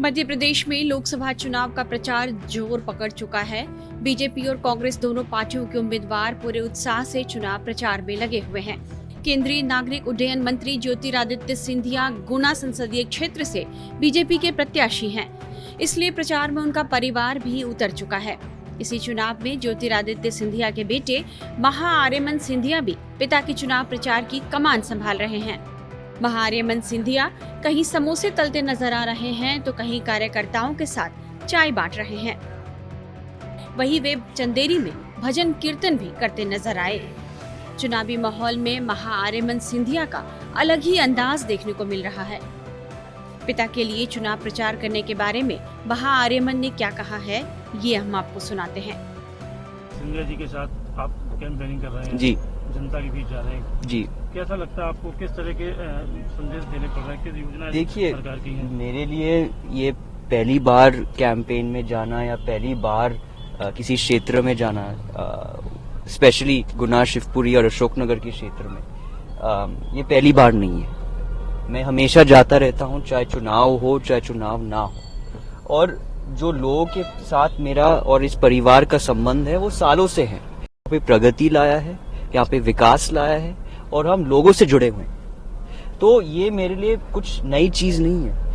मध्य प्रदेश में लोकसभा चुनाव का प्रचार जोर पकड़ चुका है। बीजेपी और कांग्रेस दोनों पार्टियों के उम्मीदवार पूरे उत्साह से चुनाव प्रचार में लगे हुए हैं। केंद्रीय नागरिक उड्डयन मंत्री ज्योतिरादित्य सिंधिया गुना संसदीय क्षेत्र से बीजेपी के प्रत्याशी हैं, इसलिए प्रचार में उनका परिवार भी उतर चुका है। इसी चुनाव में ज्योतिरादित्य सिंधिया के बेटे महाआर्यमन सिंधिया भी पिता के चुनाव प्रचार की कमान संभाल रहे हैं। महाआर्यमन सिंधिया कहीं समोसे तलते नजर आ रहे हैं तो कहीं कार्यकर्ताओं के साथ चाय बांट रहे हैं। वहीं वे चंदेरी में भजन कीर्तन भी करते नजर आए। चुनावी माहौल में महाआर्यमन सिंधिया का अलग ही अंदाज देखने को मिल रहा है। पिता के लिए चुनाव प्रचार करने के बारे में महाआर्यमन ने क्या कहा है, ये हम आपको सुनाते हैं। सिंधिया जी के साथ आप कैंपेनिंग कर रहे हैं जी, जनता के बीच जा रहे हैं जी। कैसा लगता है आपको, किस तरह के संदेश देने पड़ रहे हैं, किस योजना देखिए, सरकार की है? मेरे लिए ये पहली बार कैंपेन में जाना या पहली बार किसी क्षेत्र में जाना, स्पेशली गुना, शिवपुरी और अशोकनगर के क्षेत्र में, ये पहली बार नहीं है। मैं हमेशा जाता रहता हूँ, चाहे चुनाव हो चाहे चुनाव ना हो। और जो लोगों के साथ मेरा और इस परिवार का संबंध है वो सालों से है। यहाँ पे प्रगति लाया है, यहाँ पे विकास लाया है और हम लोगों से जुड़े हुए हैं। तो ये मेरे लिए कुछ नई चीज नहीं है।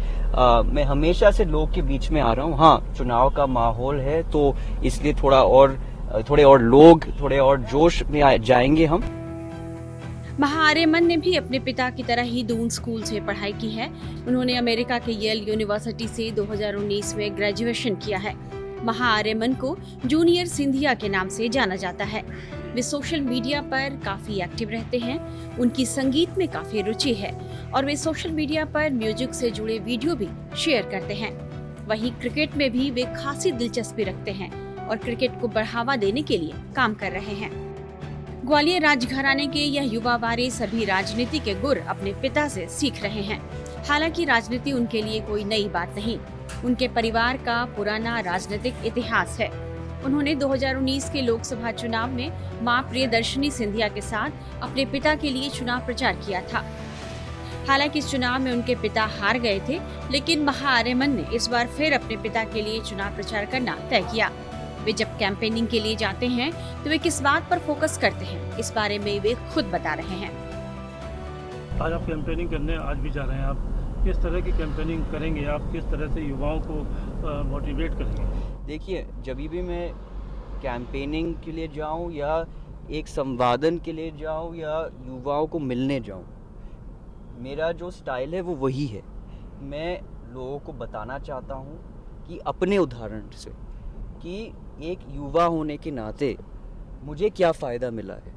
मैं हमेशा से लोग के बीच में आ रहा हूँ। हाँ, चुनाव का माहौल है तो इसलिए थोड़े और जोश में जाएंगे हम। महाआर्यमन ने भी अपने पिता की तरह ही दून स्कूल से पढ़ाई की है। उन्होंने अमेरिका के येल यूनिवर्सिटी से 2019 में ग्रेजुएशन किया है। महाआर्यमन को जूनियर सिंधिया के नाम से जाना जाता है। वे सोशल मीडिया पर काफी एक्टिव रहते हैं। उनकी संगीत में काफी रुचि है और वे सोशल मीडिया पर म्यूजिक से जुड़े वीडियो भी शेयर करते हैं। वहीं क्रिकेट में भी वे खासी दिलचस्पी रखते हैं और क्रिकेट को बढ़ावा देने के लिए काम कर रहे हैं। ग्वालियर राजघराने के यह युवा वारे सभी राजनीति के गुर अपने पिता से सीख रहे हैं। हालांकि राजनीति उनके लिए कोई नई बात नहीं, उनके परिवार का पुराना राजनीतिक इतिहास है। उन्होंने 2019 के लोकसभा चुनाव में मां प्रियदर्शनी सिंधिया के साथ अपने पिता के लिए चुनाव प्रचार किया था। हालांकि इस चुनाव में उनके पिता हार गए थे, लेकिन महाआर्यमन ने इस बार फिर अपने पिता के लिए चुनाव प्रचार करना तय किया। वे जब कैंपेनिंग के लिए जाते हैं तो वे किस बात पर फोकस करते हैं, इस बारे में वे खुद बता रहे हैं। आज आप कैंपेनिंग करने आज भी जा रहे हैं, आप किस तरह की कैंपेनिंग करेंगे, आप किस तरह से युवाओं को मोटिवेट करेंगे? देखिए, जब भी मैं कैंपेनिंग के लिए जाऊं या एक संवादन के लिए जाऊं या युवाओं को मिलने जाऊं, मेरा जो स्टाइल है वो वही है। मैं लोगों को बताना चाहता हूं कि अपने उदाहरण से कि एक युवा होने के नाते मुझे क्या फ़ायदा मिला है,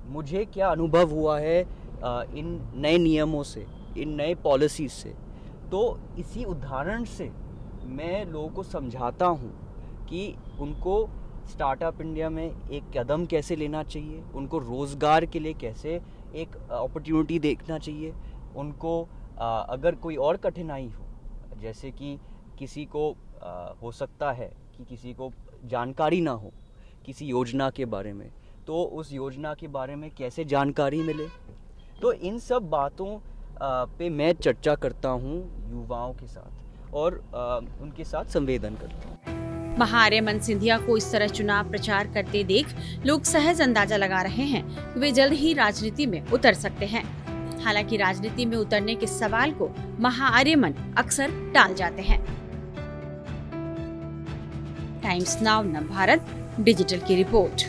मुझे क्या अनुभव हुआ है इन नए नियमों से, इन नए पॉलिसीज से। तो इसी उदाहरण से मैं लोगों को समझाता हूँ कि उनको स्टार्टअप इंडिया में एक कदम कैसे लेना चाहिए, उनको रोज़गार के लिए कैसे एक अपॉर्चुनिटी देखना चाहिए, उनको अगर कोई और कठिनाई हो, जैसे कि किसी को हो सकता है कि किसी को जानकारी ना हो किसी योजना के बारे में, तो उस योजना के बारे में कैसे जानकारी मिले। तो इन सब बातों पे मैं चर्चा करता हूँ युवाओं के साथ और उनके साथ संवेदन करता हूँ। महाआर्यमन सिंधिया को इस तरह चुनाव प्रचार करते देख लोग सहज अंदाजा लगा रहे हैं कि वे जल्द ही राजनीति में उतर सकते हैं। हालांकि राजनीति में उतरने के सवाल को महाआर्यमन अक्सर टाल जाते हैं। टाइम्स नाउ नवभारत डिजिटल की रिपोर्ट।